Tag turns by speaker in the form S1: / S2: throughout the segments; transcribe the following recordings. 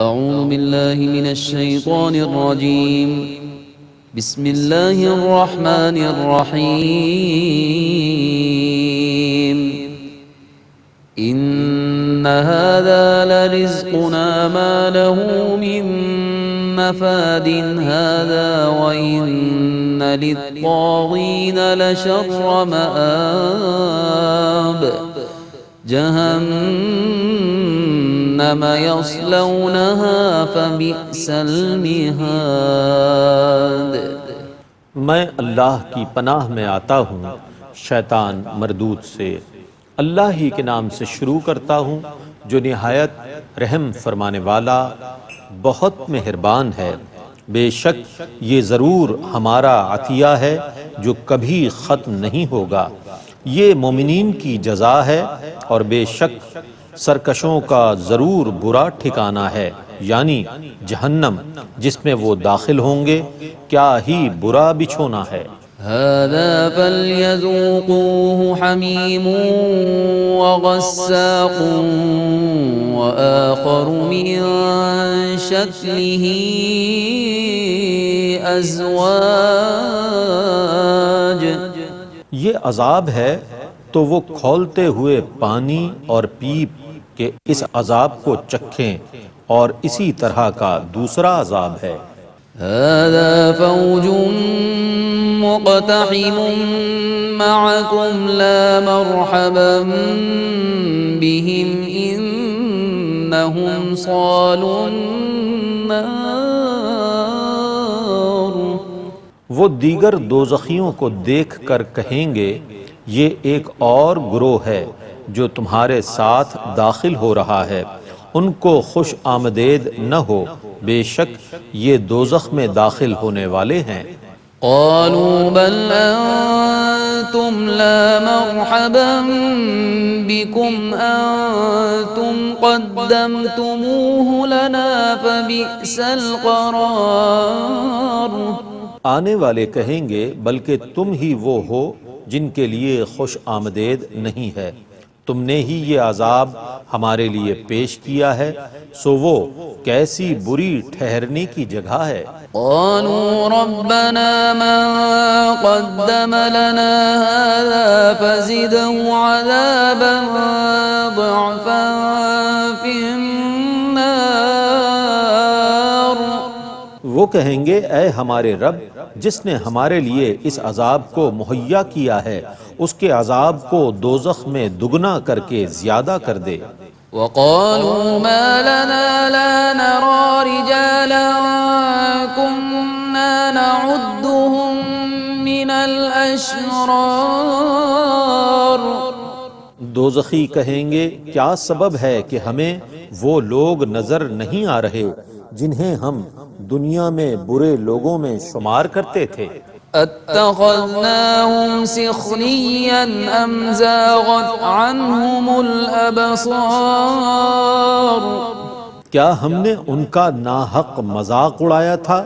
S1: أعوذ بالله من الشيطان الرجيم. بسم الله الرحمن الرحيم. إن هذا لرزقنا ما له من نفاد هذا وإن للطاغين لشر مآب. جهنم يصلونها فبئس المہاد.
S2: میں اللہ کی پناہ میں آتا ہوں شیطان مردود سے. اللہ ہی کے نام سے شروع کرتا ہوں جو نہایت رحم فرمانے والا بہت مہربان ہے. بے شک یہ ضرور ہمارا عطیہ ہے جو کبھی ختم نہیں ہوگا. یہ مومنین کی جزا ہے اور بے شک سرکشوں کا ضرور برا ٹھکانہ ہے، یعنی جہنم جس میں وہ داخل ہوں گے. کیا ہی برا بچھونا ہے.
S1: هذا فليذوقوه حميم وغساق وآخر من شكله أزواج.
S2: یہ عذاب ہے تو وہ کھولتے ہوئے پانی اور پیپ کے اس عذاب کو چکھیں، اور اسی طرح کا دوسرا عذاب ہے.
S1: هذا فوج مقتحم معكم لا مرحبا بهم إنهم صالوا النار.
S2: وہ دیگر دوزخیوں کو دیکھ کر کہیں گے یہ ایک اور گروہ ہے جو تمہارے ساتھ داخل ہو رہا ہے، ان کو خوش آمدید نہ ہو، بے شک یہ دوزخ میں داخل ہونے والے ہیں.
S1: قالوا بل أنتم لا مرحبا بكم أنتم قدمتموه لنا فبئس القرار.
S2: آنے والے کہیں گے بلکہ تم ہی وہ ہو جن کے لیے خوش آمدید نہیں ہے، تم نے ہی یہ عذاب ہمارے لیے پیش کیا ہے، سو وہ کیسی بری ٹھہرنے کی جگہ ہے.
S1: قالوا ربنا من قدم لنا هذا فزده عذابا ضعفا في النار.
S2: وہ کہیں گے اے ہمارے رب، جس نے ہمارے لیے اس عذاب کو مہیا کیا ہے اس کے عذاب کو دوزخ میں دگنا کر کے زیادہ کر دے.
S1: وقالوا ما لنا لا نرى رجالا كنا نعدهم من الأشرار.
S2: دوزخی کہیں گے کیا سبب ہے کہ ہمیں وہ لوگ نظر نہیں آ رہے جنہیں ہم دنیا میں برے لوگوں میں شمار کرتے تھے.
S1: اتخذناهم سخريا أم زاغت عنهم الأبصار.
S2: کیا ہم نے ان کا ناحق مذاق اڑایا تھا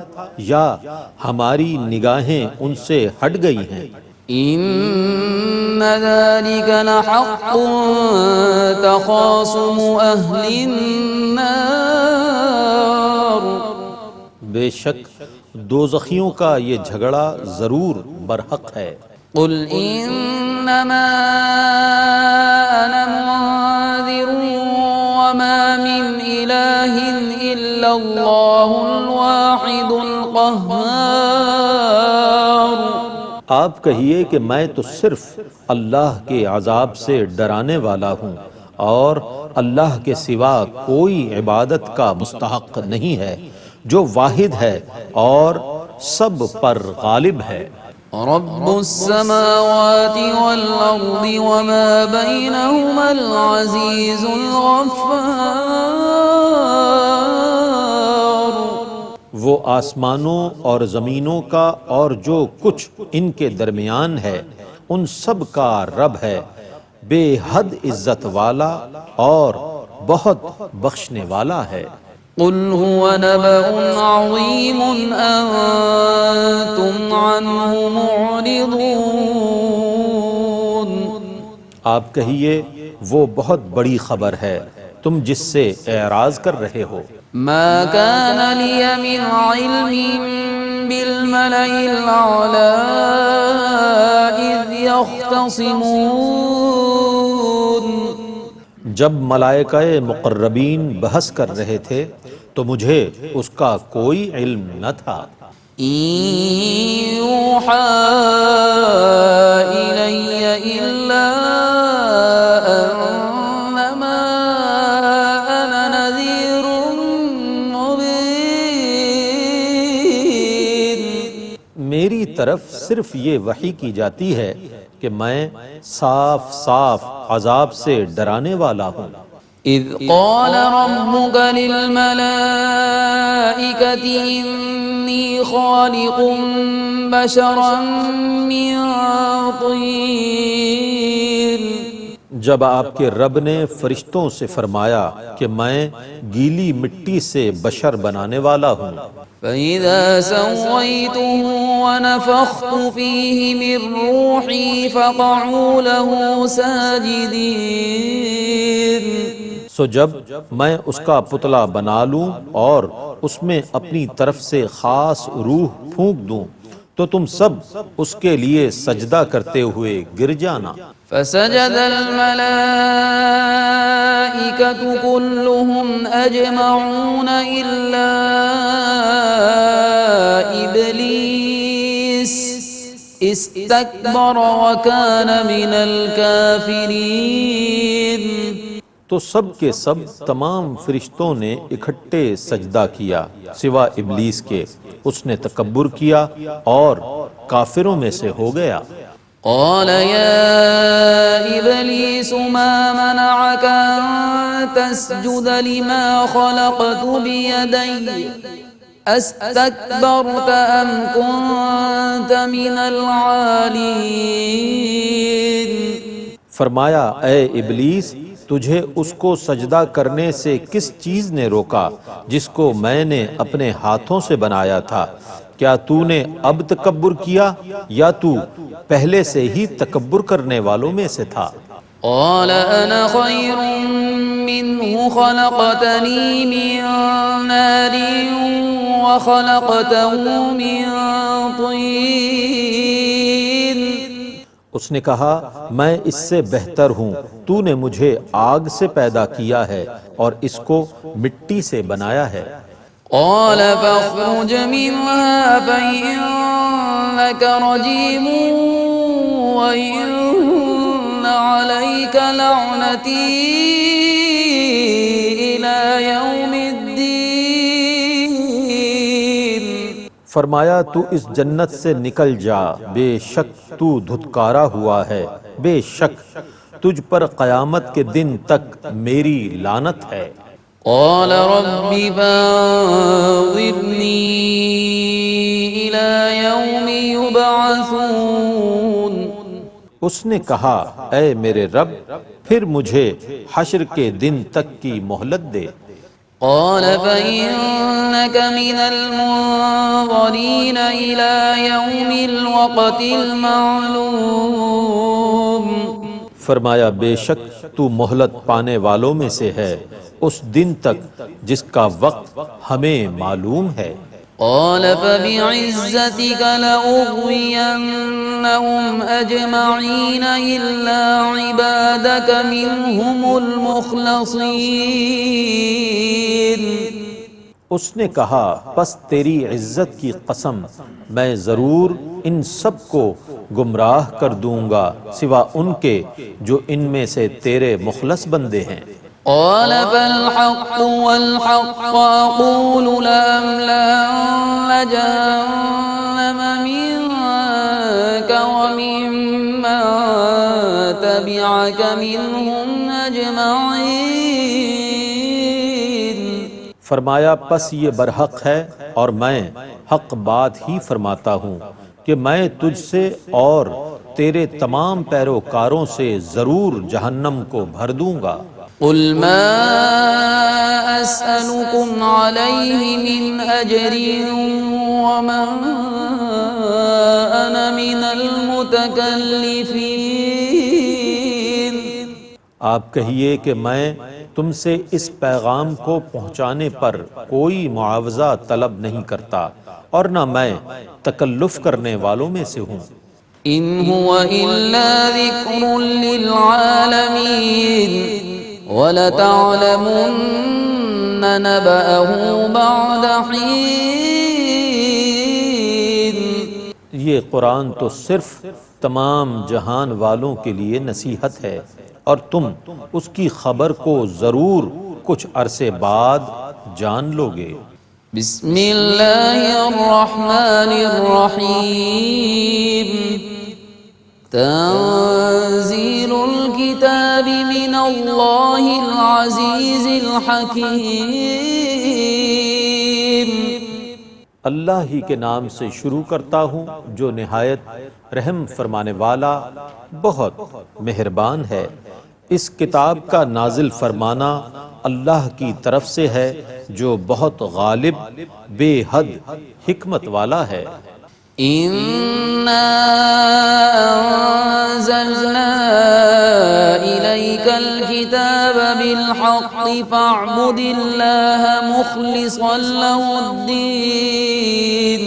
S2: یا ہماری نگاہیں ان سے ہٹ گئی ہیں؟
S1: إن ذلك لحق تخاصم أهل النار.
S2: بے شک دوزخیوں کا یہ جھگڑا ضرور برحق ہے.
S1: قل انما انا منذر وما من اله الا الله الواحد القهار.
S2: آپ کہیے کہ میں تو صرف اللہ کے عذاب سے ڈرانے والا ہوں اور اللہ کے سوا کوئی عبادت کا مستحق نہیں ہے جو واحد ہے اور سب پر غالب ہے.
S1: رب السماوات والارض وما بينهما العزيز الغفار.
S2: وہ آسمانوں اور زمینوں کا اور جو کچھ ان کے درمیان ہے ان سب کا رب ہے، بے حد عزت والا اور بہت بخشنے والا ہے.
S1: قل هو نبأ عظيم أنتم عنه معرضون.
S2: آپ کہیے وہ بہت بڑی خبر ہے، تم جس سے اعراض کر رہے ہو۔
S1: ما كان لي من علم بالملئ الأعلى إذ يختصمون۔
S2: جب ملائکہ مقربین بحث کر رہے تھے تو مجھے اس کا کوئی علم نہ تھا۔
S1: إن يوحى إلي إلا أنما أنا نذير مبين۔
S2: میری طرف صرف یہ وحی کی جاتی ہے کہ میں صاف صاف عذاب سے ڈرانے والا ہوں۔
S1: إذ قال ربك للملائكة إني خالق بشرا من طين۔
S2: جب آپ کے رب نے فرشتوں سے فرمایا کہ میں گیلی مٹی سے بشر بنانے والا ہوں،
S1: فإذا سويته ونفخت فيه من روحي فقعوا له ساجدين۔
S2: سو جب میں اس کا پتلا بنا لوں اور اس میں اپنی طرف سے خاص روح پھونک دوں تو تم سب اس کے لیے سجدہ کرتے ہوئے گر جانا۔
S1: فسجد الملائكة كلهم أجمعون إلا إبليس استكبر وكان من الكافرين۔
S2: تو سب کے سب تمام فرشتوں نے اکٹھے سجدہ کیا سوا ابلیس کے، اس نے تکبر کیا اور کافروں میں سے ہو گیا۔
S1: قال يا إبليس ما منعك أن تسجد لما خلقت بيدي أستكبرت أم كنت من العالين؟
S2: فرمایا اے ابلیس، تجھے اس کو سجدہ کرنے سے کس چیز نے روکا جس کو میں نے اپنے ہاتھوں سے بنایا تھا؟ کیا تو نے اب تکبر کیا یا تو پہلے سے ہی تکبر کرنے والوں میں سے تھا؟
S1: قال أنا خير منه خلقتني من نار وخلقته من طين۔
S2: اس نے کہا میں اس سے بہتر ہوں، تو نے مجھے آگ سے پیدا کیا ہے اور اس کو مٹی سے بنایا ہے۔
S1: قال فاخرج منها فإنك رجيم وإن عليك لعنتي إلى يوم الدين۔
S2: فرمایا تو اس جنت سے نکل جا، بے شک تو دھتکارا ہوا ہے، بے شک تجھ پر قیامت کے دن تک میری لعنت ہے۔
S1: قال رب فانظرني إلى يوم يبعثون۔
S2: اس نے کہا اے میرے رب پھر مجھے حشر کے دن تک کی مہلت دے۔
S1: قال فإنك من المنظرين إلى يوم الوقت المعلوم۔
S2: فرمایا بے شک تو مہلت پانے والوں میں سے ہے اس دن تک جس کا وقت ہمیں معلوم ہے۔
S1: قال فبعزتك لأغوينهم أجمعين إلا عبادك منهم المخلصين۔
S2: اس نے کہا پس تیری عزت کی قسم میں ضرور ان سب کو گمراہ کر دوں گا سوا ان کے جو ان میں سے تیرے مخلص بندے ہیں۔
S1: قال فالحق والحق أقول لأملأن جهنم منك وممن تبعك منهم أجمعين۔
S2: فرمایا پس یہ برحق ہے اور میں حق بات ہی فرماتا ہوں کہ میں تجھ سے اور تیرے تمام پیروکاروں سے ضرور جہنم کو بھر دوں گا۔
S1: قل ما أسألكم عليه من أجر وما أنا من المتكلفين۔
S2: آپ کہیے کہ میں تم سے اس پیغام کو پہنچانے پر کوئی معاوضہ طلب نہیں کرتا اور نہ میں تکلف کرنے والوں میں سے ہوں۔
S1: إن هو إلا ذكر للعالمين ولتعلمن نبأه بعد حين۔
S2: یہ قرآن تو صرف تمام جہان والوں کے لیے نصیحت ہے اور تم اس کی خبر کو ضرور کچھ عرصے بعد جان لوگے۔
S1: بسم اللہ الرحمن الرحیم۔ تنزیل الکتاب من اللہ العزیز الحکیم۔
S2: اللہ ہی کے نام سے شروع کرتا ہوں جو نہایت رحم فرمانے والا بہت مہربان ہے۔ اس کتاب کا نازل فرمانا اللہ کی طرف سے ہے جو بہت غالب بے حد حکمت والا ہے۔
S1: اِنَّا أَنزَلْنَا إِلَيْكَ الْكِتَابَ بِالْحَقِّ فَاعْبُدِ اللَّهَ مُخْلِصًا لَهُ الدِّينَ۔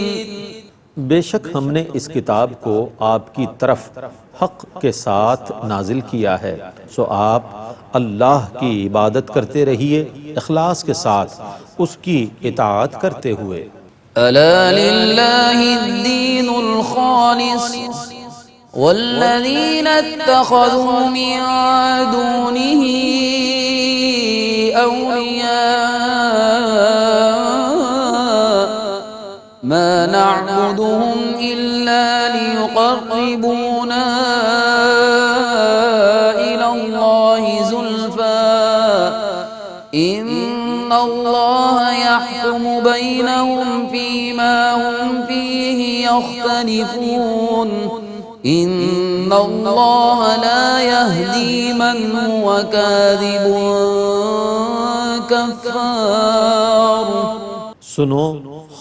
S2: بے شک ہم نے اس کتاب کو آپ کی طرف حق کے ساتھ نازل کیا ہے، سو آپ اللہ کی عبادت کرتے رہیے اخلاص کے ساتھ اس کی اطاعت کرتے ہوئے۔
S1: أَلَا لِلَّهِ الدِّينُ الْخَالِصُ وَالَّذِينَ اتَّخَذُوا مِن دُونِهِ أَوْلِيَاءَ مَا نَعْبُدُهُمْ إِلَّا لِيُقَرِّبُونَا إِلَى اللَّهِ زُلْفَىٰ إِنَّ اللَّهَ يَحْكُمُ بَيْنَهُمْ فِيمَا هُمْ فِيهِ يَخْتَلِفُونَ إِنَّ اللَّهَ لَا يَهْدِي مَنْ هُوَ كَاذِبٌ كَفَّارٌ۔
S2: سنو،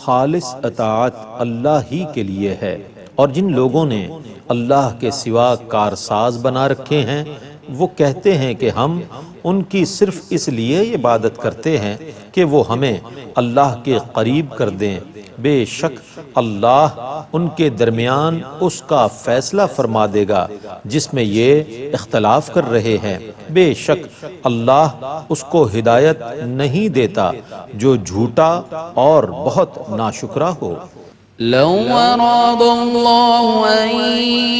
S2: خالص اطاعت اللہ ہی کے لیے ہے، اور جن لوگوں نے اللہ کے سوا کارساز بنا رکھے ہیں وہ کہتے ہیں کہ ہم ان کی صرف اس لیے عبادت کرتے ہیں کہ وہ ہمیں اللہ کے قریب کر دیں۔ بے شک اللہ ان کے درمیان اس کا فیصلہ فرما دے گا جس میں یہ اختلاف کر رہے ہیں۔ بے شک اللہ اس کو ہدایت نہیں دیتا جو جھوٹا اور بہت ناشکرا ہو۔
S1: لو أراد الله أن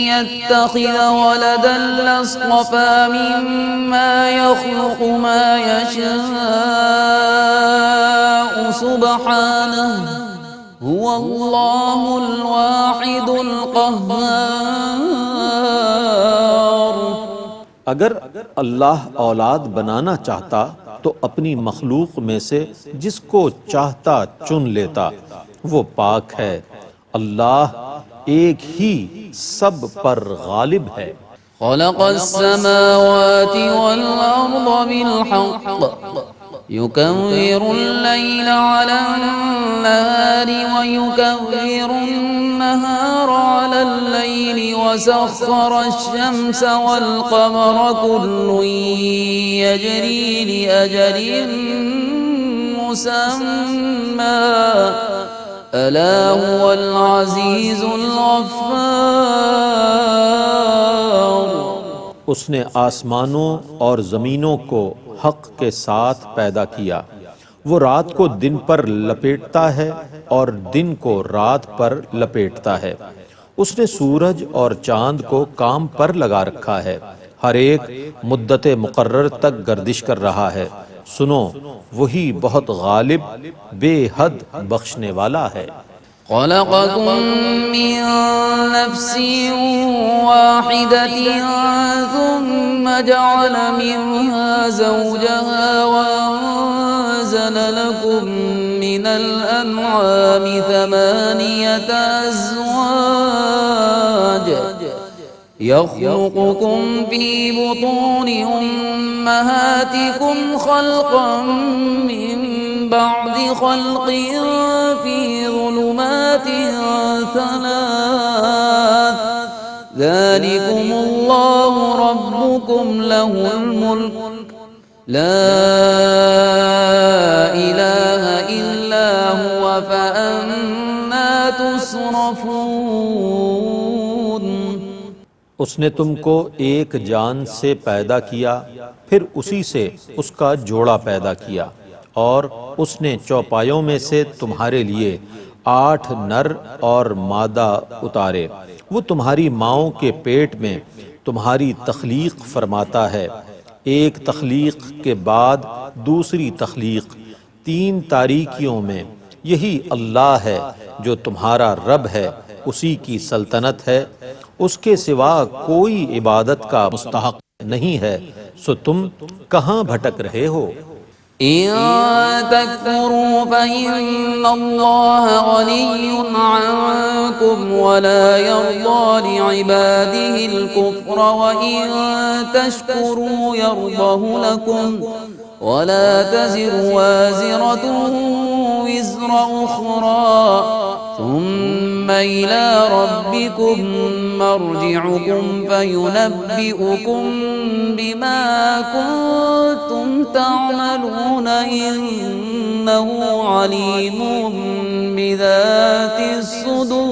S1: يتخذ ولدا لاصطفى مما يخلق ما يشاء سبحانه هو الله الواحد القهار۔
S2: اگر اللہ اولاد بنانا چاہتا تو اپنی مخلوق میں سے جس کو چاہتا چن لیتا، وہ پاک ہے، اللہ ایک ہی سب پر غالب ہے۔
S1: خلق السماوات والأرض بالحق يكور الليل على النهار ويكور النهار على الليل وسخر الشمس والقمر كل يجري لأجل مسمى ألا هو العزيز الغفار۔
S2: اس نے آسمانوں اور زمینوں کو حق کے ساتھ پیدا کیا، وہ رات کو دن پر لپیٹتا ہے اور دن کو رات پر لپیٹتا ہے۔ اس نے سورج اور چاند کو کام پر لگا رکھا ہے، ہر ایک مدت مقرر تک گردش کر رہا ہے۔ سنو، وہی بہت غالب بے حد بخشنے والا ہے۔
S1: خلقكم من نفس واحدة ثم جعل منها زوجها وأنزل لكم من الأنعام ثمانية أزواج يخلقكم في بطون أمهاتكم خلقا من بعد خلق في ظلمات ثلاث ذلكم اللہ ربکم لہ الملک لا الہ الا هو فأنا تصرفون۔
S2: اس نے تم کو ایک جان سے پیدا کیا، پھر اسی سے اس کا جوڑا پیدا کیا، اور اس نے چوپایوں میں سے تمہارے لیے 8 نر اور مادہ اتارے۔ وہ تمہاری ماؤں کے پیٹ میں تمہاری تخلیق فرماتا ہے، ایک تخلیق کے بعد دوسری تخلیق، 3 تاریکیوں میں۔ یہی اللہ ہے جو تمہارا رب ہے، اسی کی سلطنت ہے، اس کے سوا کوئی عبادت کا مستحق نہیں ہے، سو تم کہاں بھٹک رہے ہو؟
S1: إن تكفروا فإن الله غني عنكم ولا يرضى لعباده الكفر وإن تشكروا يرضه لكم ولا تزر وازرة وزر أخرى ثم إلى ربكم مرجعكم فينبئكم بما كنتم تعملون إنه عليم بذات الصدور۔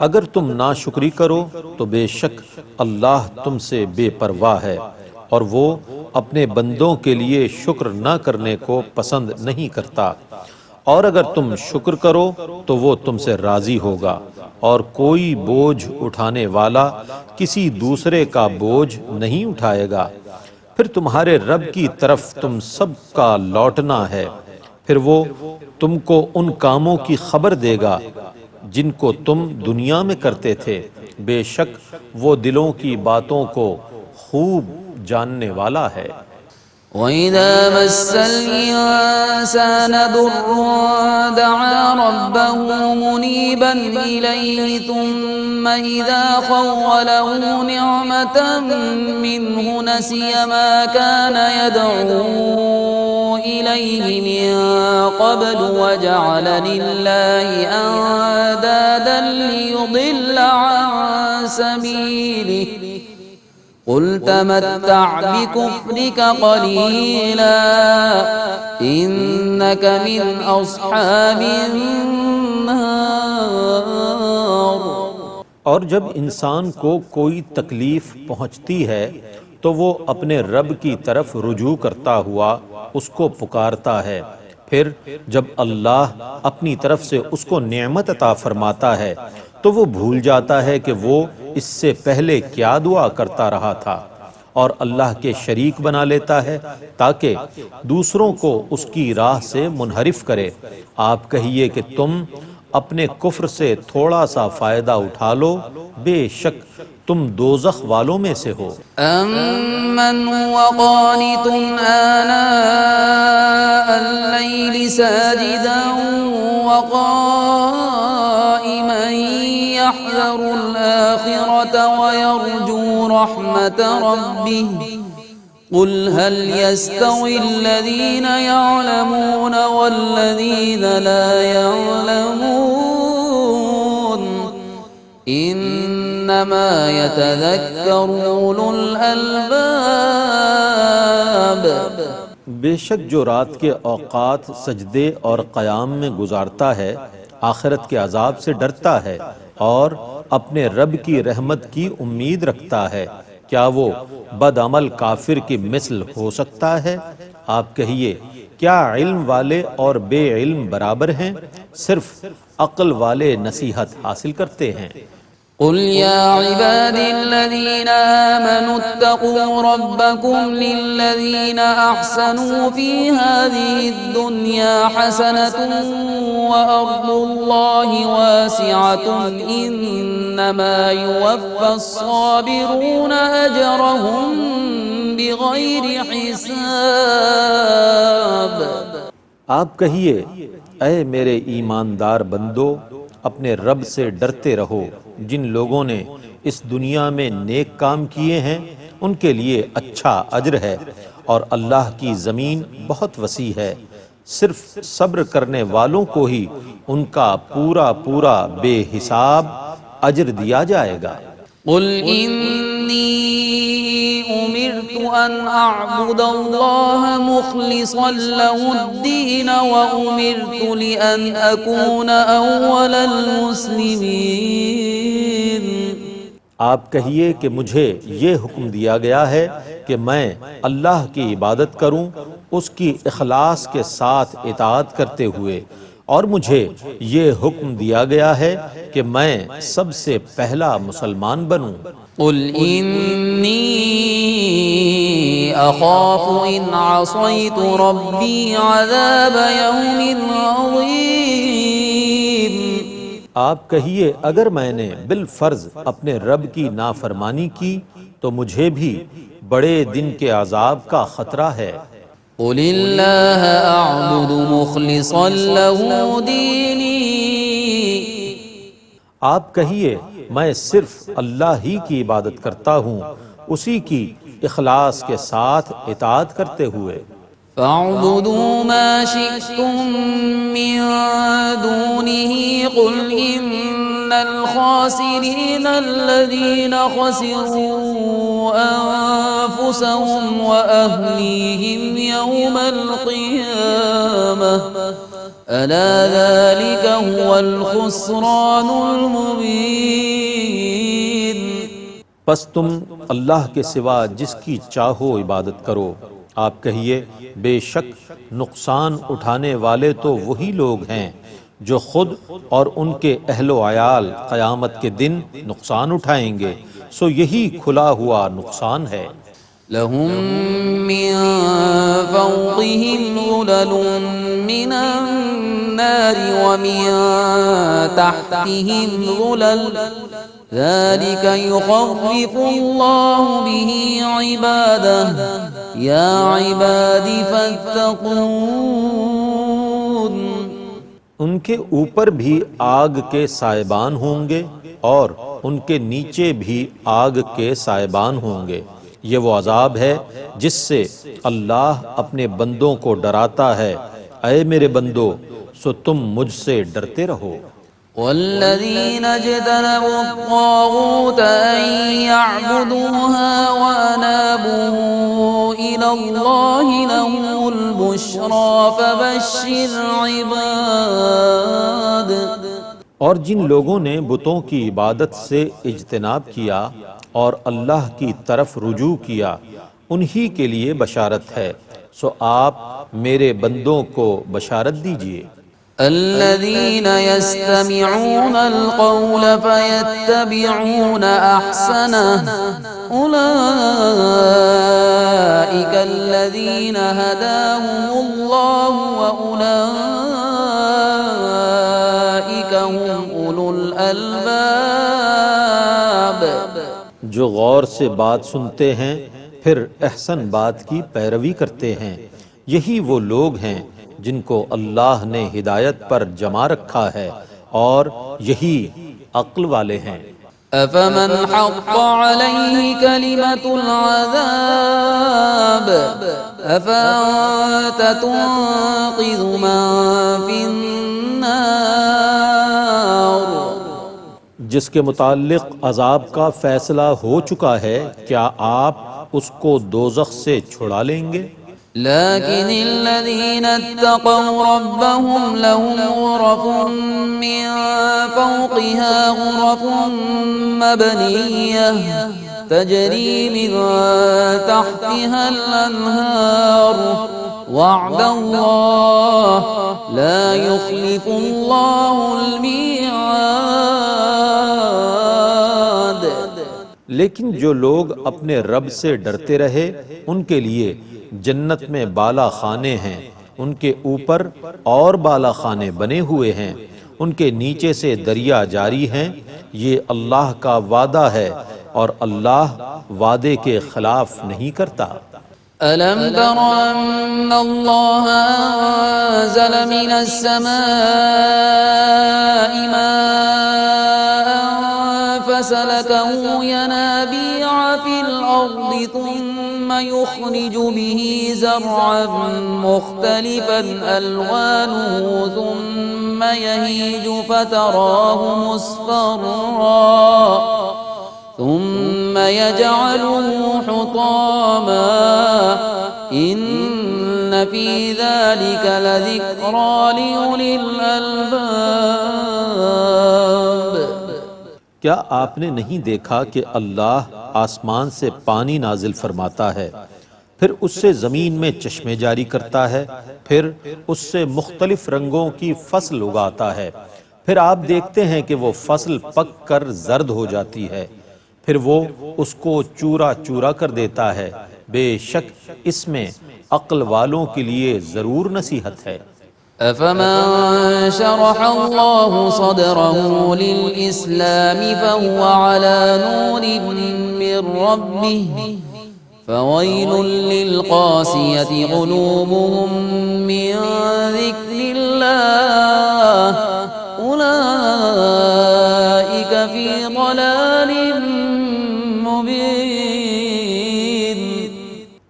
S2: اگر تم ناشکری کرو تو بے شک اللہ تم سے بے پرواہ ہے، اور وہ اپنے بندوں کے لیے شکر نہ کرنے کو پسند نہیں کرتا، اور اگر تم شکر کرو تو وہ تم سے راضی ہوگا، اور کوئی بوجھ اٹھانے والا کسی دوسرے کا بوجھ نہیں اٹھائے گا۔ پھر تمہارے رب کی طرف تم سب کا لوٹنا ہے، پھر وہ تم کو ان کاموں کی خبر دے گا جن کو تم دنیا میں کرتے تھے، بے شک وہ دلوں کی باتوں کو خوب جاننے والا ہے۔
S1: وَإِذَا مَسَّ الْإِنسَانَ ضُرٌّ دَعَا رَبَّهُ مُنِيبًا إِلَيْهِ ثُمَّ إِذَا خَوَّلَهُ نِعْمَةً مِّنْهُ نَسِيَ مَا كَانَ يَدْعُو إِلَيْهِ مِن قَبْلُ وَجَعَلَ لِلَّهِ أَندَادًا لِّيُضِلَّ عَن سَبِيلِهِ قل تمتع بكفرك قليلا إنك من أصحاب النار۔
S2: اور جب انسان کو کوئی تکلیف پہنچتی ہے تو وہ اپنے رب کی طرف رجوع کرتا ہوا اس کو پکارتا ہے، پھر جب اللہ اپنی طرف سے اس کو نعمت عطا فرماتا ہے تو وہ بھول جاتا ہے کہ وہ اس سے پہلے کیا دعا کرتا رہا تھا، اور اللہ کے شریک بنا لیتا ہے تاکہ دوسروں کو اس کی راہ سے منحرف کرے۔ آپ کہیے کہ تم اپنے کفر سے تھوڑا سا فائدہ اٹھا لو، بے شک تم دوزخ والوں میں سے ہو۔
S1: أَمَّنْ هُوَ قَانِتٌ آنَاءَ اللَّيْلِ سَاجِدًا وَقَائِمًا يَحْذَرُ الْآخِرَةَ وَيَرْجُو رَحْمَةَ رَبِّهِ قُلْ هَلْ يَسْتَوِي الَّذِينَ يَعْلَمُونَ وَالَّذِينَ لَا يَعْلَمُونَ إِنَّمَا يَتَذَكَّرُ أُولُو الْأَلْبَابِ۔
S2: بے شک جو رات کے اوقات سجدے اور قیام میں گزارتا ہے، آخرت کے عذاب سے ڈرتا ہے اور اپنے رب کی رحمت کی امید رکھتا ہے، کیا وہ بد عمل کافر کی مثل ہو سکتا ہے؟ آپ کہیے کیا علم والے اور بے علم برابر ہیں؟ صرف عقل والے نصیحت حاصل کرتے ہیں۔
S1: قل يا عباد الذين آمنوا اتقوا ربكم للذين أحسنوا في هذه الدنيا حسنة وأرض الله واسعة إنما يوفى الصابرون أجرهم بغير حساب۔
S2: آپ کہیے اے میرے ایماندار بندو، اپنے رب سے ڈرتے رہو، جن لوگوں نے اس دنیا میں نیک کام کیے ہیں ان کے لیے اچھا اجر ہے، اور اللہ کی زمین بہت وسیع ہے، صرف صبر کرنے والوں کو ہی ان کا پورا بے حساب اجر دیا جائے گا۔
S1: قل انی امرت ان اعبد اللہ مخلصا له الدین وامرت لان اکون اول المسلمین۔
S2: آپ کہیے کہ مجھے یہ حکم دیا گیا ہے کہ میں اللہ کی عبادت کروں اس کی اخلاص کے ساتھ اطاعت کرتے ہوئے، اور مجھے یہ حکم دیا گیا ہے کہ میں سب سے پہلا مسلمان بنوں۔
S1: قل انی اخاف ان عصیت ربی عذاب یوم عظیم۔
S2: آپ کہیے اگر میں نے بالفرض اپنے رب کی نافرمانی کی تو مجھے بھی بڑے دن کے عذاب کا خطرہ ہے۔
S1: قل اللہ اعبد مخلصا له دینی۔
S2: آپ کہیے میں صرف اللہ ہی کی عبادت کرتا ہوں، اسی کی اخلاص کے ساتھ اطاعت کرتے ہوئے۔
S1: فاعبدوا ما شئتم من دونه قل ان الخاسرين الذين خسروا انفسهم واهليهم يوم القيامة الا ذلك هو الخسران المبين۔
S2: پس تم اللہ کے سوا جس کی چاہو عبادت کرو۔ آپ کہیے بے شک نقصان اٹھانے والے تو وہی لوگ ہیں جو خود اور ان کے اہل و عیال قیامت کے دن نقصان اٹھائیں گے، سو یہی کھلا ہوا نقصان ہے۔
S1: لهم من فوقهم ظلل من النار ومن تحتهم ظلل ذلك يخوف الله به عباده يا عباد فاتقون۔
S2: ان کے اوپر بھی آگ کے سائبان ہوں گے اور ان کے نیچے بھی آگ کے سائبان ہوں گے۔ یہ وہ عذاب ہے جس سے اللہ اپنے بندوں کو ڈراتا ہے۔ اے میرے بندو، سو تم مجھ سے ڈرتے رہو۔
S1: والذين اجتنبوا الطاغوت أن يعبدوها وأنابوا إلى الله لهم البشرى فبشر عباد۔
S2: اور جن لوگوں نے بتوں کی عبادت سے اجتناب کیا اور اللہ کی طرف رجوع کیا، انہی کے لیے بشارت ہے، سو آپ میرے بندوں کو بشارت دیجئے۔
S1: الذين يستمعون القول فيتبعون احسنه اولئك الذين هداهم الله واولئك هم اولو الالباب۔
S2: جو غور سے بات سنتے ہیں پھر احسن بات کی پیروی کرتے ہیں، یہی وہ لوگ ہیں جن کو اللہ نے ہدایت پر جمع رکھا ہے، اور یہی عقل والے ہیں۔
S1: افمن حق علیہ کلمۃ العذاب افانت تنقذ من فی النار۔
S2: جس کے متعلق عذاب کا فیصلہ ہو چکا ہے، کیا آپ اس کو دوزخ سے چھڑا لیں گے؟
S1: لكن الذين اتقوا ربهم لهم غرف من فوقها غرف مبنية تجري من تحتها الأنهار وعد الله لا يخلف الله الميعاد۔
S2: لیکن جو لوگ اپنے رب سے ڈرتے رہے ان کے لیے جنت میں بالا خانے ہیں، ان کے اوپر اور بالا خانے بنے ہوئے ہیں، ان کے نیچے سے دریا جاری ہیں۔ یہ اللہ کا وعدہ ہے اور اللہ وعدے کے خلاف نہیں کرتا۔
S1: ألم تر أن الله أنزل من السماء ماء فسلكه ينابيع في الأرض ثم يخرج به زرعا مختلفا ألوانه ثم يهيج فتراه مصفرا ثم يجعله حطاما إن في ذلك لذكرى لأولي الألباب۔
S2: کیا آپ نے نہیں دیکھا کہ اللہ آسمان سے پانی نازل فرماتا ہے، پھر اس سے زمین میں چشمے جاری کرتا ہے، پھر اس سے مختلف رنگوں کی فصل اگاتا ہے، پھر آپ دیکھتے ہیں کہ وہ فصل پک کر زرد ہو جاتی ہے، پھر وہ اس کو چورا چورا کر دیتا ہے۔ بے شک اس میں عقل والوں کے لیے ضرور نصیحت ہے۔
S1: أفمن شرح الله صدره للإسلام فهو على نور من ربه فويل للقاسية قلوبهم من ذكر الله أولئك في ضلال مبين۔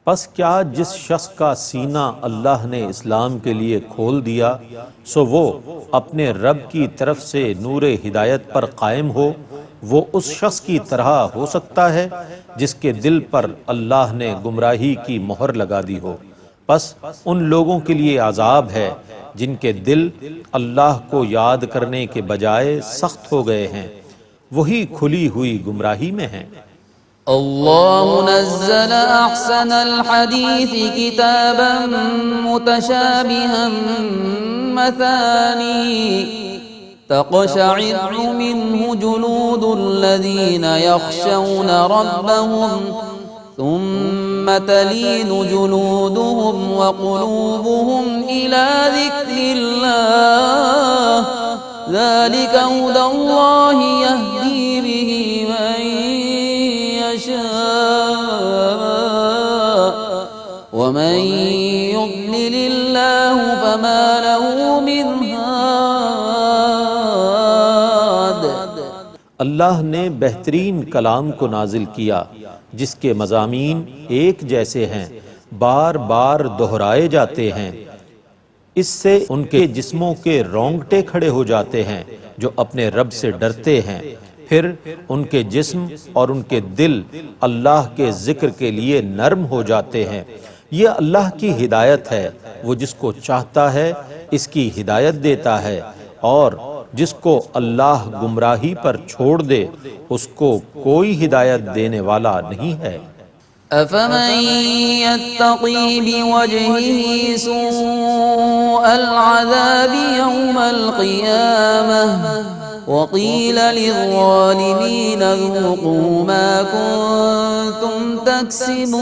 S2: پس کیا جس شخص کا سینہ اللہ نے اسلام کے لیے کھول دیا سو وہ اپنے رب کی طرف سے نور ہدایت پر قائم ہو، وہ اس شخص کی طرح ہو سکتا ہے جس کے دل پر اللہ نے گمراہی کی مہر لگا دی ہو۔ پس ان لوگوں کے لیے عذاب ہے جن کے دل اللہ کو یاد کرنے کے بجائے سخت ہو گئے ہیں، وہی کھلی ہوئی گمراہی میں ہیں۔
S1: الله نزل أحسن الحديث كتابا متشابها مثاني تقشعر منه جلود الذين يخشون ربهم ثم تلين جلودهم وقلوبهم إلى ذكر الله ذلك هدى الله يهدي به من ومن يضلل الله فما له من هاد۔
S2: اللہ نے بہترین کلام کو نازل کیا جس کے مضامین ایک جیسے ہیں، بار بار دہرائے جاتے ہیں، اس سے ان کے جسموں کے رونگٹے کھڑے ہو جاتے ہیں جو اپنے رب سے ڈرتے ہیں، پھر ان کے جسم اور ان کے دل اللہ کے ذکر کے لیے نرم ہو جاتے ہیں۔ یہ اللہ کی ہدایت ہے، وہ جس کو چاہتا ہے اس کی ہدایت دیتا ہے، اور جس کو اللہ گمراہی پر چھوڑ دے اس کو کوئی ہدایت دینے والا نہیں ہے۔
S1: أفمن يتقي بوجهه سوء العذاب يوم القيامة وقيل للظالمين ذوقوا ما كنتم تكسبون۔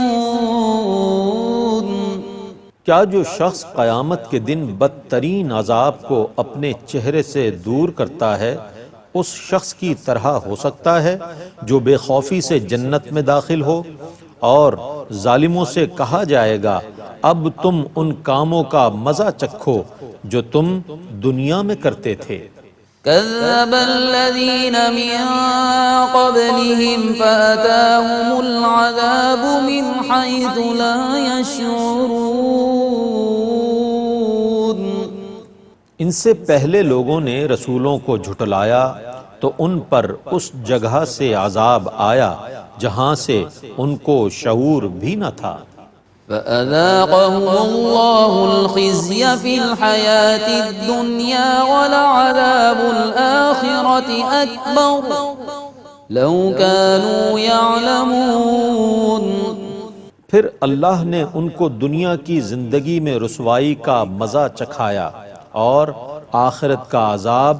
S2: کیا جو شخص قیامت کے دن بدترین عذاب کو اپنے چہرے سے دور کرتا ہے اس شخص کی طرح ہو سکتا ہے جو بے خوفی سے جنت میں داخل ہو، اور ظالموں سے کہا جائے گا اب تم ان کاموں کا مزہ چکھو جو تم دنیا میں کرتے تھے۔
S1: كذب الذين من قبلهم فأتاهم العذاب من حيث لا يشعرون۔
S2: ان سے پہلے لوگوں نے رسولوں کو جھٹلایا تو ان پر اس جگہ سے عذاب آیا جہاں سے ان کو شعور بھی نہ تھا۔
S1: فأذاقهم الله الخزي في الحياة الدنيا ولعذاب الآخرة أكبر لو كانوا يعلمون۔
S2: پھر اللہ نے ان کو دنیا کی زندگی میں رسوائی کا مزہ چکھایا، اور آخرت کا عذاب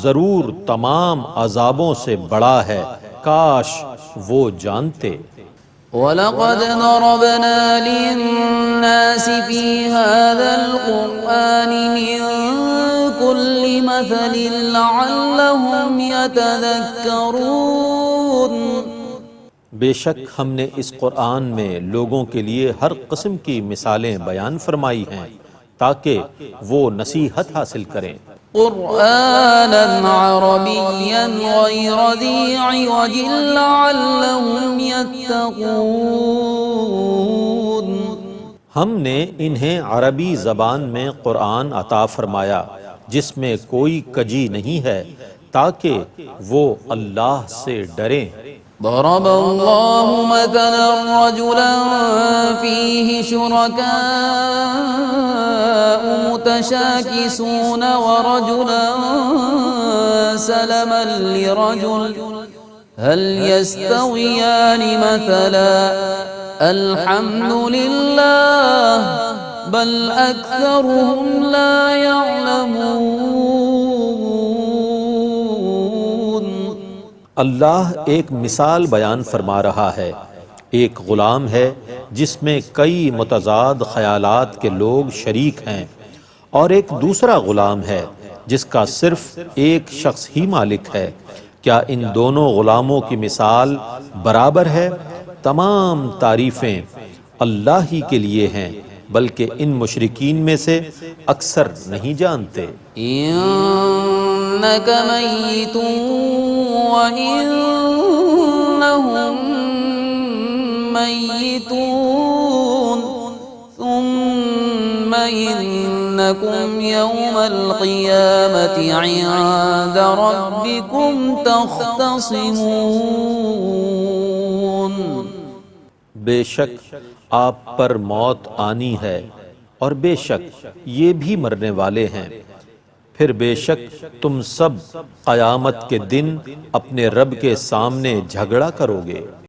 S2: ضرور تمام عذابوں سے بڑا ہے، کاش وہ جانتے۔
S1: وَلَقَدْ ضَرَبْنَا لِلنَّاسِ فِي هَذَا الْقُرْآنِ مِنْ كُلِّ مَثَلٍ لَعَلَّهُمْ يَتَذَكَّرُونَ۔
S2: بے شک ہم نے اس قرآن میں لوگوں کے لیے ہر قسم کی مثالیں بیان فرمائی ہیں تاکہ وہ نصیحت حاصل کریں۔
S1: قرآنا عربيا غير ذي عوج لعلهم يتقون۔
S2: ہم نے انہیں عربی زبان میں قرآن عطا فرمایا جس میں کوئی کجی نہیں ہے تاکہ وہ اللہ سے ڈریں۔
S1: ضرب الله مثلا رجلا فيه شركاء متشاكسون ورجلا سلما لرجل هل يستويان مثلا الحمد لله بل أكثرهم لا يعلمون۔
S2: اللہ ایک مثال بیان فرما رہا ہے، ایک غلام ہے جس میں کئی متضاد خیالات کے لوگ شریک ہیں، اور ایک دوسرا غلام ہے جس کا صرف ایک شخص ہی مالک ہے، کیا ان دونوں غلاموں کی مثال برابر ہے؟ تمام تعریفیں اللہ ہی کے لیے ہیں، بلکہ ان مشرکین میں سے اکثر نہیں جانتے۔
S1: إنك ميت وإنهم ميتون ثم إنكم يوم القيامة عند ربكم تختصمون۔
S2: بے شک آپ پر موت آنی ہے اور بے شک یہ بھی مرنے والے ہیں، پھر بے شک تم سب قیامت کے دن اپنے رب کے سامنے جھگڑا کرو گے۔